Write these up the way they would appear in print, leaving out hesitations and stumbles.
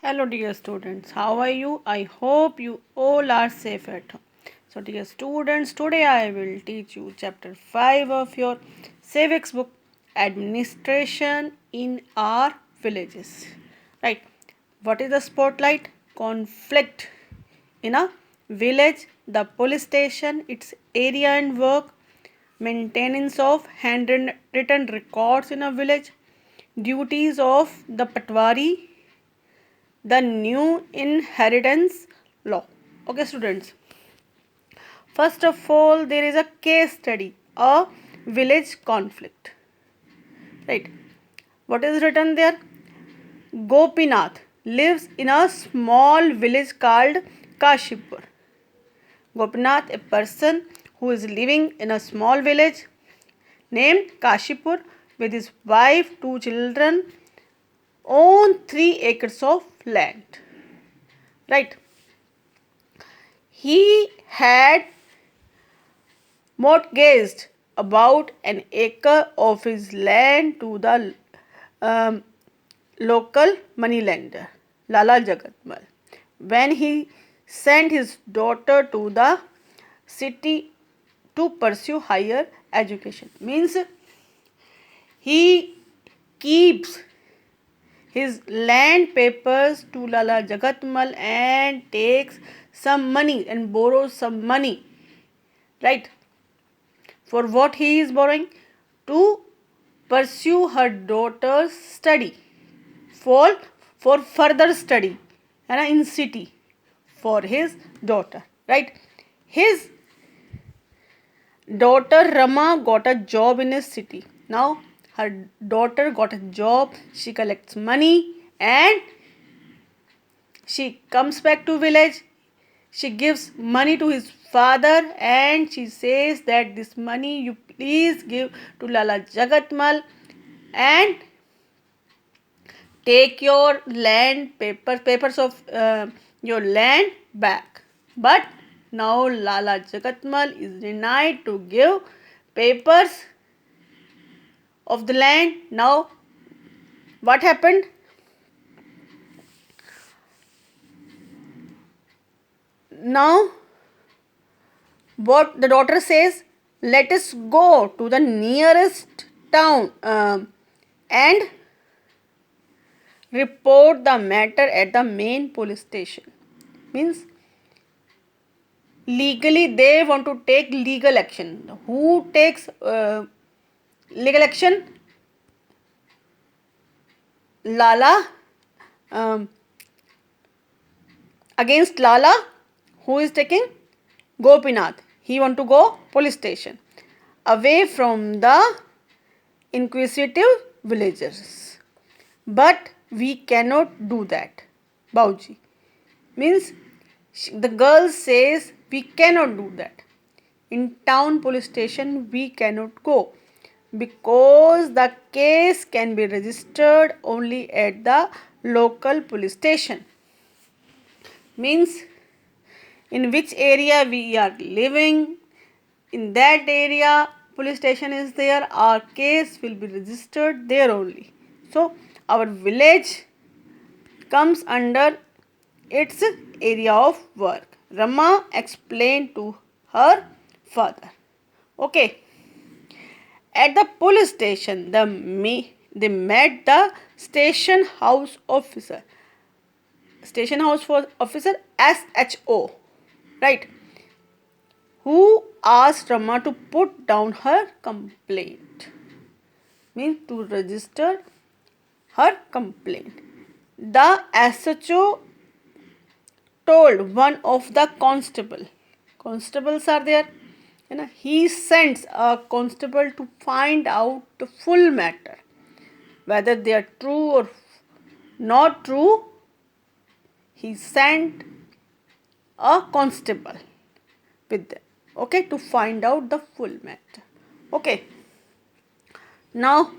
Hello dear students, how are you? I hope you all are safe at home. So dear students, today I will teach you chapter 5 of your civics book, Administration in our villages. Right. What is the spotlight? Conflict in a village, the police station, its area and work, maintenance of handwritten records in a village, duties of the Patwari, the new inheritance law. Okay, students. First of all, there is a case study, a village conflict. Right. What is written there? Gopinath lives in a small village called Kashipur. Gopinath, a person who is living in a small village named Kashipur with his wife, two children, own 3 acres of land. Right. He had mortgaged about an acre of his land to the local moneylender, Lala Jagatmal, when he sent his daughter to the city to pursue higher education. Means he keeps his land papers to Lala Jagatmal and takes some money and borrows some money. Right? For what he is borrowing? To pursue her daughter's study. For further study in city for his daughter. Right? His daughter Rama got a job in a city. Now her daughter got a job. She collects money and she comes back to village. She gives money to his father and she says that this money you please give to Lala Jagatmal and take your land papers of your land back. But now Lala Jagatmal is denied to give papers of the land. Now what happened? Now what the daughter says, let us go to the nearest town and report the matter at the main police station. Means legally they want to take legal action. Who takes legal action? Lala. Against Lala, who is taking? Gopinath. He want to go police station, away from the inquisitive villagers. But we cannot do that, Bauji. Means the girl says we cannot do that. In town police station we cannot go because the case can be registered only at the local police station. Means in which area we are living, in that area police station is there, our case will be registered there only. So our village comes under its area of work. Rama explained to her father. Okay. At the police station, they met the station house officer. Station house officer SHO. Right. Who asked Rama to put down her complaint. Means to register her complaint. The SHO told one of the constables are there, he sends a constable to find out the full matter, whether they are true or not true. He sent a constable with them, okay, to find out the full matter. Okay, now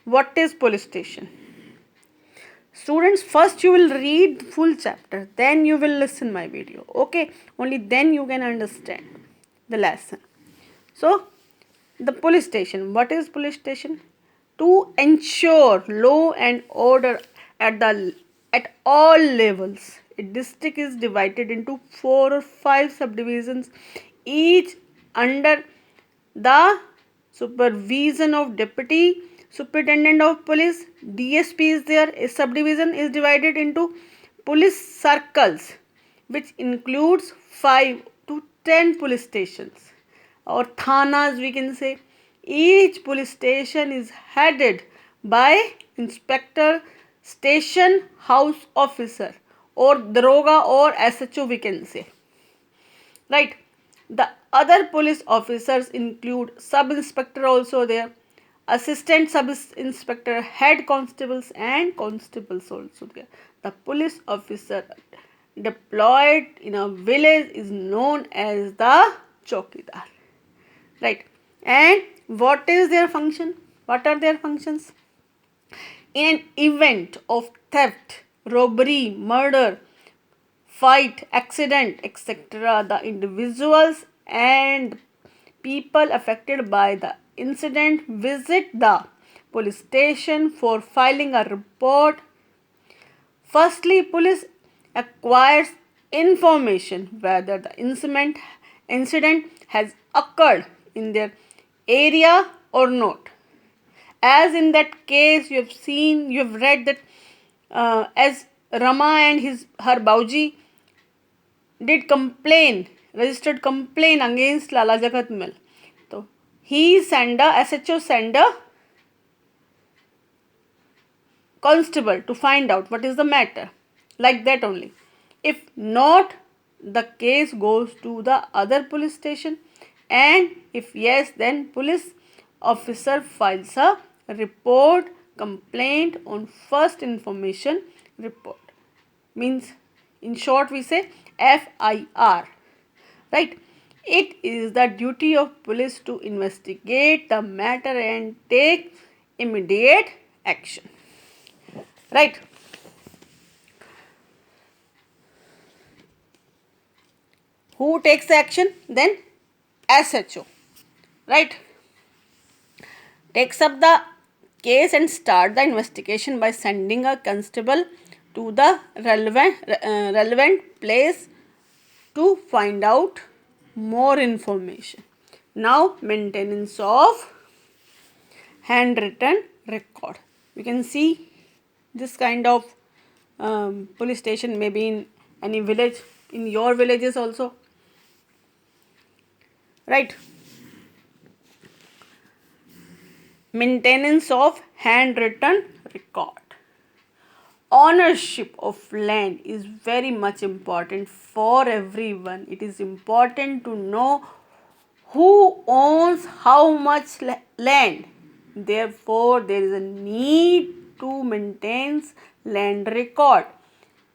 what is police station? Students, first you will read full chapter, then you will listen my video. Okay, only then you can understand the lesson. So the police station, what is police station? To ensure law and order at at all levels. A district is divided into 4 or 5 subdivisions, each under the supervision of Deputy Superintendent of Police. DSP is there. A subdivision is divided into police circles, which includes 5 to 10 police stations or thanas, we can say. Each police station is headed by inspector, station house officer, or daroga or SHO, we can say. Right. The other police officers include sub inspector also there, assistant sub inspector, head constables and constables also there. The police officer deployed in a village is known as the chowkidar. Right. And what is their function? What are their functions? In an event of theft, robbery, murder, fight, accident, etc., the individuals and people affected by the incident visit the police station for filing a report. Firstly, police acquires information whether the incident has occurred in their area or not. As in that case, you have read that as Rama and her Bauji registered complaint against Lala Jagatmal. So SHO send a constable to find out what is the matter. Like that only. If not, the case goes to the other police station, and if yes, then police officer files a complaint on first information report. Means, in short, we say FIR. Right? It is the duty of police to investigate the matter and take immediate action. Right? Who takes the action? Then SHO. Right? Takes up the case and start the investigation by sending a constable to the relevant place to find out more information. Now, maintenance of handwritten record. We can see this kind of police station maybe in any village, in your villages also. Right? Maintenance of handwritten record. Ownership of land is very much important for everyone. It is important to know who owns how much land. Therefore, there is a need to maintain land record.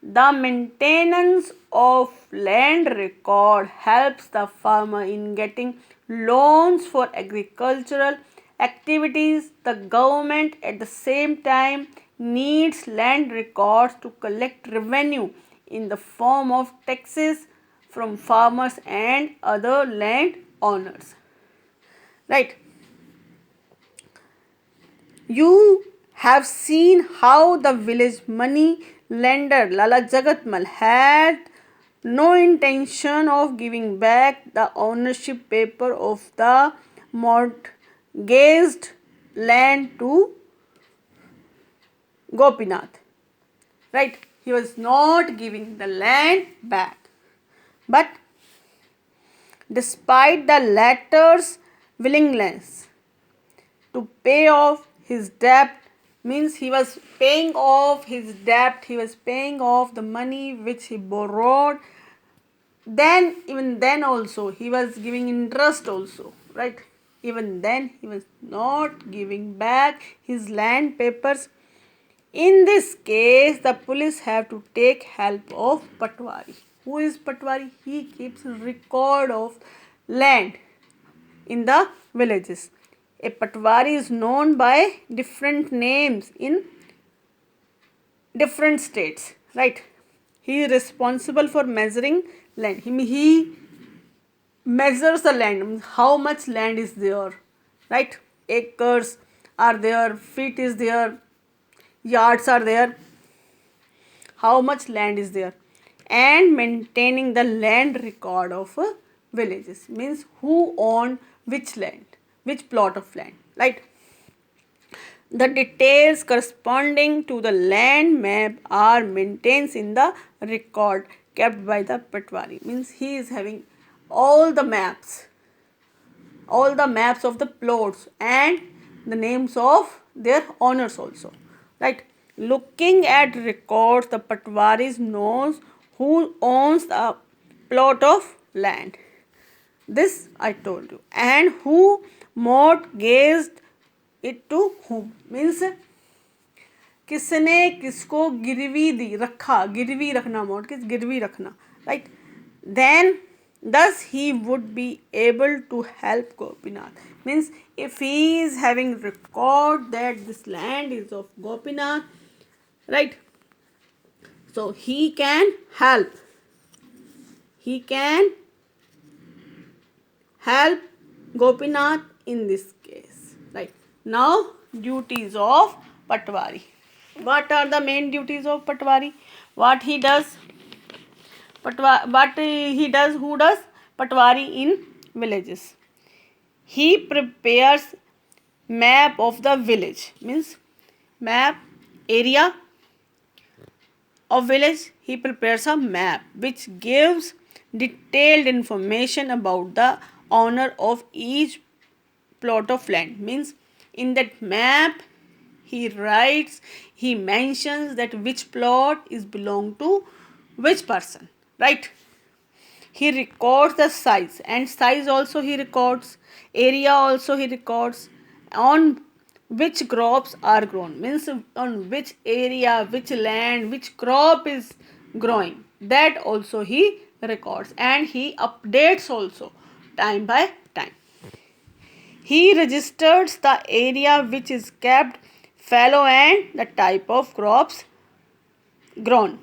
The maintenance of land record helps the farmer in getting loans for agricultural activities. The government at the same time needs land records to collect revenue in the form of taxes from farmers and other land owners. Right? You have seen how the village money lender Lala Jagatmal had no intention of giving back the ownership paper of the mortgaged land to Gopinath. Right? He was not giving the land back. But despite the latter's willingness to pay off his debt, means he was paying off his debt, he was paying off the money which he borrowed. Then, even then also, he was giving interest also, right? Even then, he was not giving back his land papers. In this case, the police have to take help of Patwari. Who is Patwari? He keeps record of land in the villages. A Patwari is known by different names in different states, right? He is responsible for measuring land. He measures the land, how much land is there, right? Acres are there, feet is there, yards are there. how much land is there, and maintaining the land record of villages, means who owned which land, which plot of land, right? The details corresponding to the land map are maintained in the record kept by the Patwari. Means he is having all the maps of the plots and the names of their owners also, right? Looking at records, the Patwaris knows who owns the plot of land. This I told you. And who mortgaged it to whom, means किसने किसको गिरवी दी, रखा, गिरवी रखना, mortgage गिरवी रखना, right? Then thus he would be able to help Gopinath. Means if he is having record that this land is of Gopinath, right? So he can help. He can help Gopinath in this case, right? Now duties of Patwari. What are the main duties of Patwari? What he does? Who does Patwari in villages? He prepares map of the village, means map area of village. He prepares a map which gives detailed information about the owner of each plot of land. Means in that map he writes, he mentions that which plot is belong to which person, right? He records the size, and size also he records, area also he records, on which crops are grown, means on which area, which land, which crop is growing, that also he records, and he updates also time by time. He registers the area which is kept, fallow, and the type of crops grown,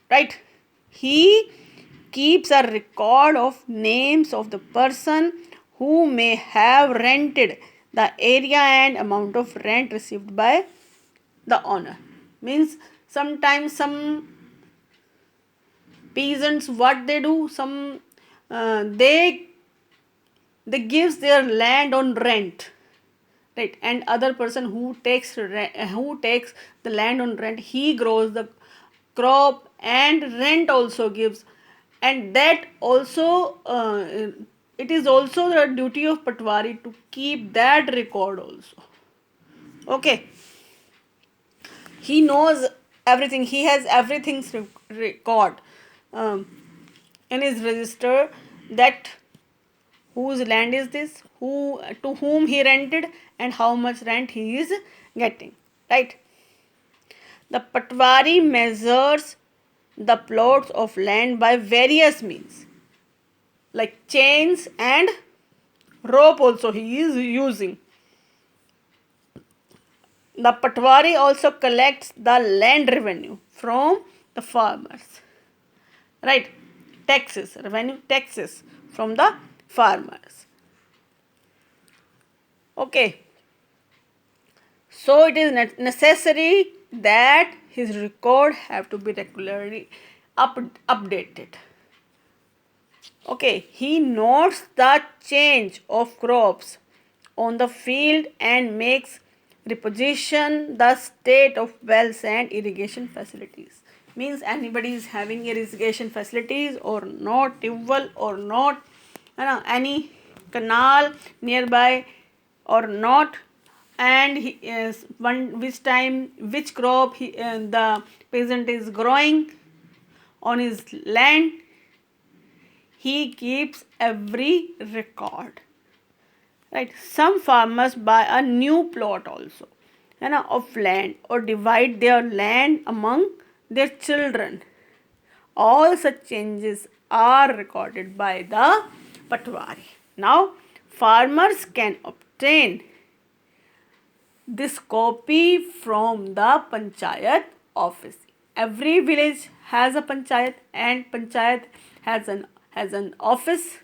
right? He keeps a record of names of the person who may have rented the area and amount of rent received by the owner. Means sometimes some peasants, what they do, they gives their land on rent, right? And other person who takes the land on rent, he grows the crop and rent also gives, and that also it is also the duty of Patwari to keep that record also. Okay, he knows everything, he has everything's record in his register, that whose land is this, to whom he rented, and how much rent he is getting, right? The Patwari measures the plots of land by various means, like chains and rope also he is using. The Patwari also collects the land revenue from the farmers, right? Taxes from the farmers. Okay, so it is necessary that his record have to be regularly updated. Okay, he notes the change of crops on the field and makes reposition the state of wells and irrigation facilities. Means anybody is having irrigation facilities or not, tubewell or not, any canal nearby or not, and he is which time which crop the peasant is growing on his land, he keeps every record, right? Some farmers buy a new plot also of land or divide their land among their children. All such changes are recorded by the Patwari. Now farmers can obtain this copy from the Panchayat office. Every village has a Panchayat, and Panchayat has an office,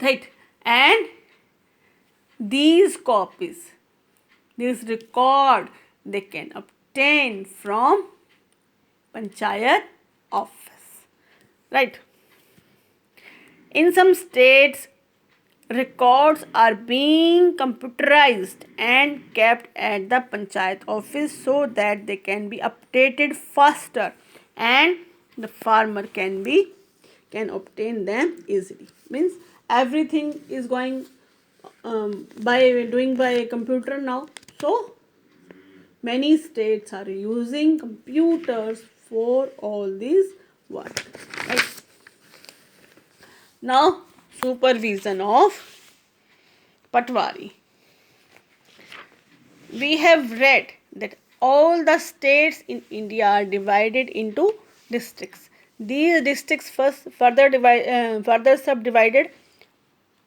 right? And these record they can obtain from panchayat office. Right. In some states, records are being computerized and kept at the panchayat office so that they can be updated faster and the farmer can obtain them easily. Means everything is going by computer now. So many states are using computers for all these work. Right. Now, supervision of Patwari. We have read that all the states in India are divided into districts. These districts further subdivided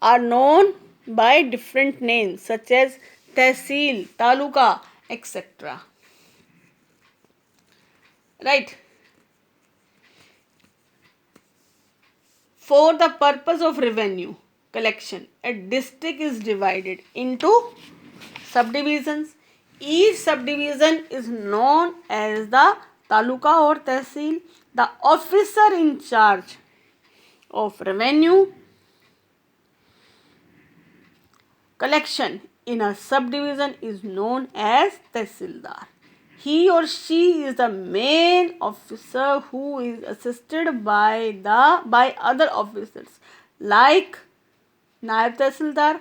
are known by different names such as Tehsil, Taluka, etc. Right. For the purpose of revenue collection, a district is divided into subdivisions. Each subdivision is known as the taluka or tehsil. The officer in charge of revenue collection in a subdivision is known as tehsildar. He or she is the main officer who is assisted by other officers like Naib Tehsildar,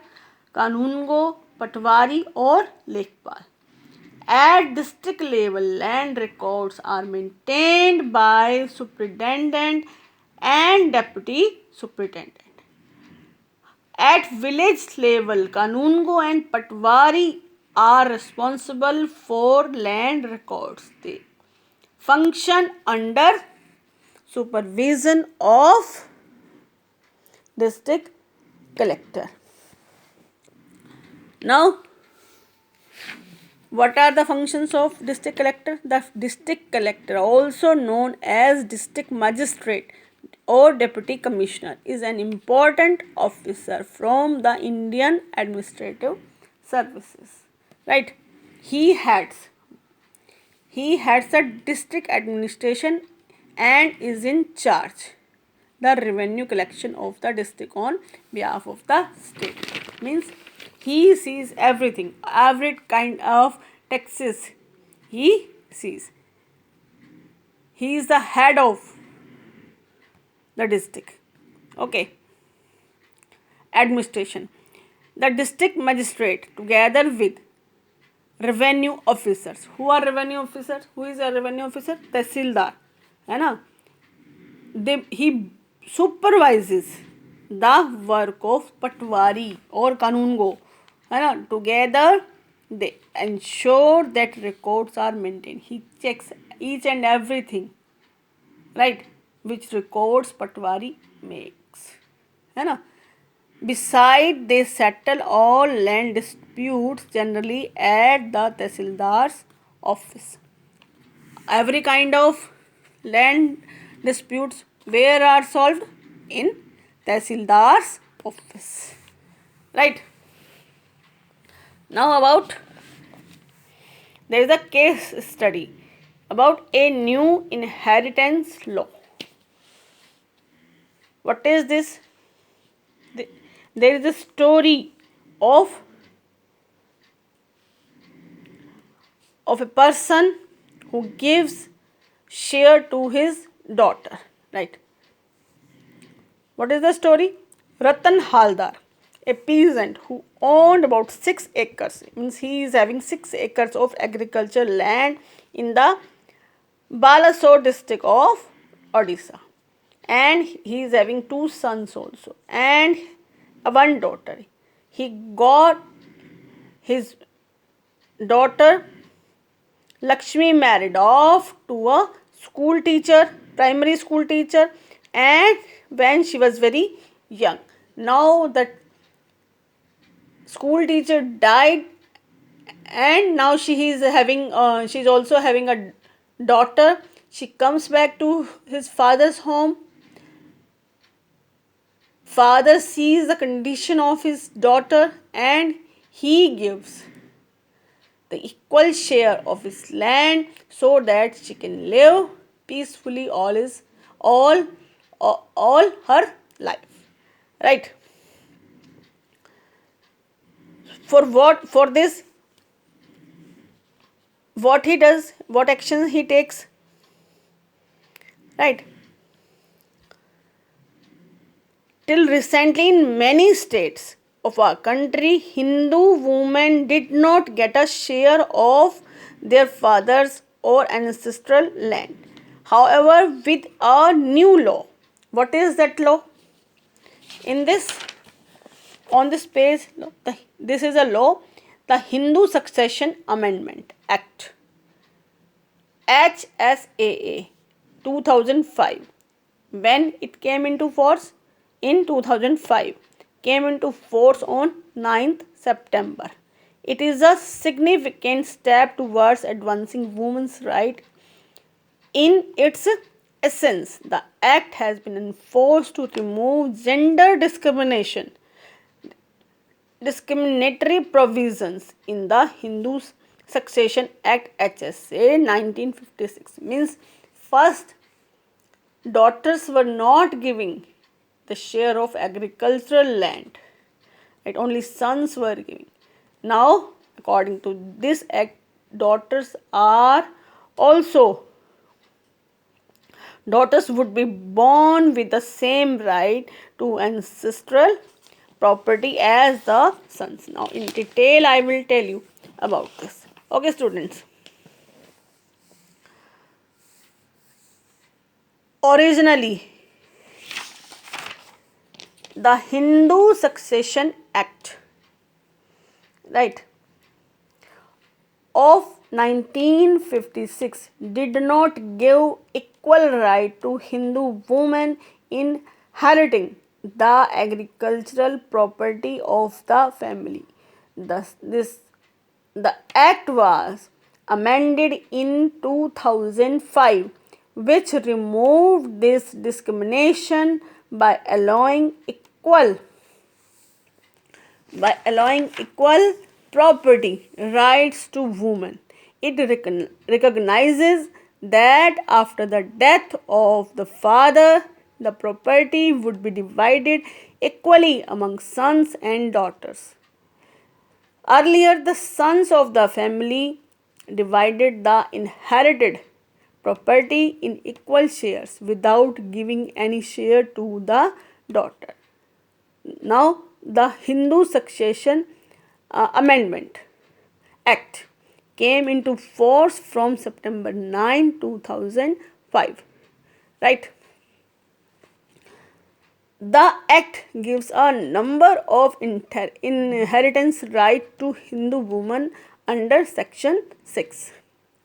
Kanungo, Patwari or Lekpal. At district level, land records are maintained by superintendent and deputy superintendent. At village level, Kanungo and Patwari are responsible for land records. They function under supervision of district collector. Now, what are the functions of district collector? The district collector, also known as district magistrate or deputy commissioner, is an important officer from the Indian administrative services. Right? He heads the district administration and is in charge the revenue collection of the district on behalf of the state. Means he sees everything, every kind of taxes he sees. He is the head of the district. Okay. Administration. The district magistrate together with revenue officers. Who are revenue officers? Who is a revenue officer? Tehsildar. है ना? He supervises the work of Patwari or Kanungo. है ना? Together they ensure that records are maintained. He checks each and everything, right, which records Patwari makes. है ना? Besides, they settle all land disputes generally at the Tehsildar's office. Every kind of land disputes where are solved? In Tehsildar's office. Right? Now there is a case study about a new inheritance law. What is this? There is a story of a person who gives share to his daughter. Right? What is the story? Ratan Haldar, a peasant who owned about 6 acres. Means he is having 6 acres of agricultural land in the Balasore district of Odisha. And he is having 2 sons also and 1 daughter. He got his daughter Lakshmi married off to a school teacher, primary school teacher, and when she was very young. Now that school teacher died and now she's also having a daughter. She comes back to his father's home. Father sees the condition of his daughter and he gives the equal share of his land so that she can live peacefully all her life. Right? For this, what he does, what actions he takes, right? Till recently, in many states of our country, Hindu women did not get a share of their fathers or ancestral land. However, with a new law, what is that law? In this, on this page, this is a law, the Hindu Succession Amendment Act, HSAA 2005. When it came into force? In 2005. Came into force on 9th September. It is a significant step towards advancing women's rights. In its essence, the act has been enforced to remove gender discriminatory provisions in the Hindu Succession Act HSA 1956. Means first, daughters were not giving the share of agricultural land, right? Only sons were giving. Now, according to this act, daughters would be born with the same right to ancestral property as the sons. Now, in detail, I will tell you about this. Okay, students. Originally, the Hindu Succession Act, right, of 1956 did not give equal right to Hindu women in inheriting the agricultural property of the family. Thus, the act was amended in 2005, which removed this discrimination by allowing equal property rights to women. It recognizes that after the death of the father, the property would be divided equally among sons and daughters. Earlier, the sons of the family divided the inherited property in equal shares without giving any share to the daughter. Now, the Hindu Succession Amendment Act came into force from September 9, 2005. Right? The act gives a number of inheritance rights to Hindu women under Section 6.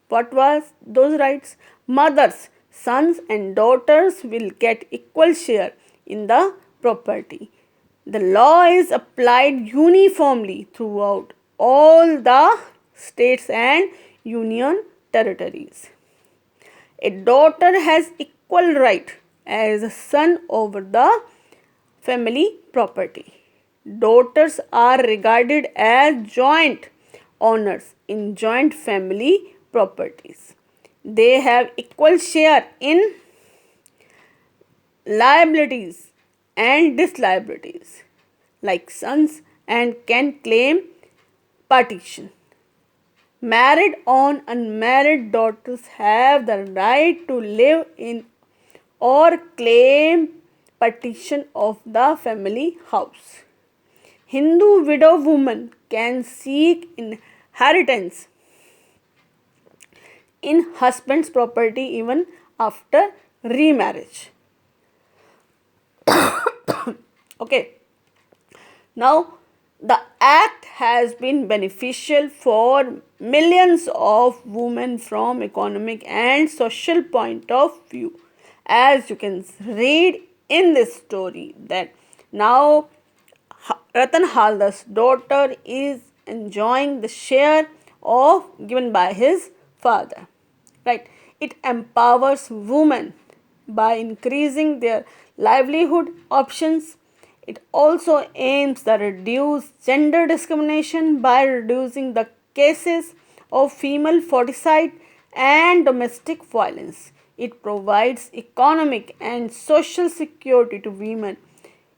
What was those rights? Mothers, sons and daughters will get equal share in the property. The law is applied uniformly throughout all the states and union territories. A daughter has equal right as a son over the family property. Daughters are regarded as joint owners in joint family properties. They have equal share in liabilities and disliabilities like sons and can claim partition. Married or unmarried daughters have the right to live in or claim partition of the family house. Hindu widow women can seek inheritance in husband's property even after remarriage. Okay. Now, the act has been beneficial for millions of women from economic and social point of view. As you can read in this story that now Ratan Haldar's daughter is enjoying the share of given by his father. Right? It empowers women by increasing their livelihood options. It also aims to reduce gender discrimination by reducing the cases of female foeticide and domestic violence. It provides economic and social security to women.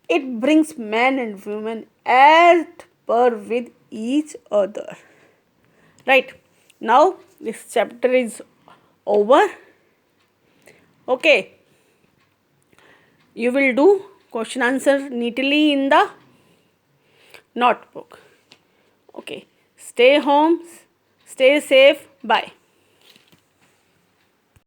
It brings men and women at par with each other. Right. Now this chapter is over. Okay. You will do question answer neatly in the notebook. Okay. Stay home. Stay safe. Bye.